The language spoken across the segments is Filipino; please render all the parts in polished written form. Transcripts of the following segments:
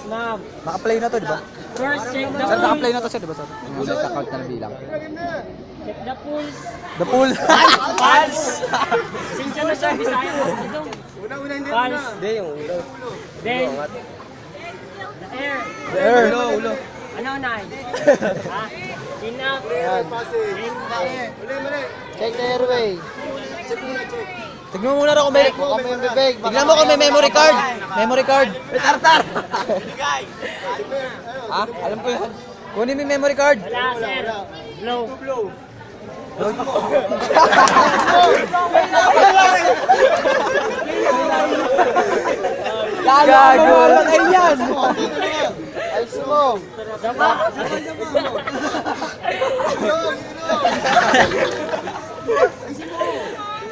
Snap. Naka-play na to, di ba? First, check the Sir, naka-play pulse. na to, sir, di ba, sir? Nag-account na bilang. Check the pulse. The pool. Pulse. Sinsya na siya, Bisaya. Pulse. Hindi, yung ulo. Then, the air. The air. Ulo. Ano na? Ha? Chin up. Then, the air. Check the airway. Tignan mo muna raw kung may... Baka may bibig. Tignan mo kung may memory card. Memory card. Tartar! Ha? Alam ko yan. Kunin mo yung memory card. Wala, sir. Blow. Gago. Ay yan. Ayos mo. Daba.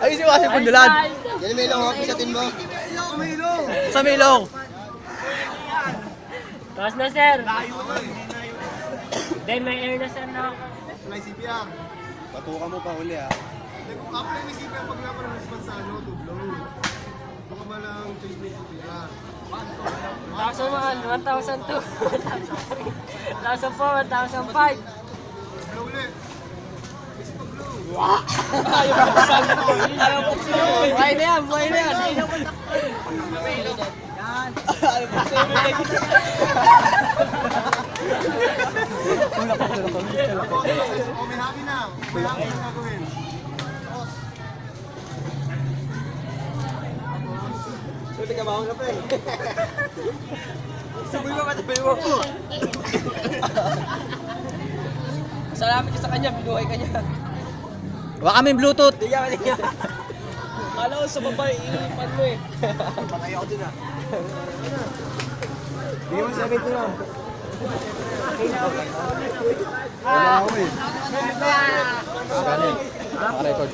Ay, si Wasi Pundulan. Yan may ilong, pisatin mo. Sa Milong. Tapos na, sir. Then, may air na, sir, no? Patukan mo pa uli ha. Apply ni CPR pag naman ang response sa ano, to blow. Baka ba lang change ni CPR? 1,002. 1,004, 1,005. Blow ulit. Buhay na yan, buhay na yan. O may happy na. May happy na gagawin. Sulit ka ba akong kape? Sabi mo, katabi mo. Salamat ka sa kanya, binuhay ka niya. Wala kaming Bluetooth. Hindi ka. Kala ko sa babae, inipan mo eh. Patay ako din ah. Hindi mo sabi ito lang. Wala ako eh. Naka-record.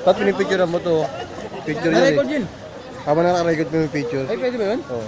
Ba't pinipicture mo to? Picture yun Naka-record eh. yun. Habang naka-record mo yung picture. Ay, pwede ba yun? Oo.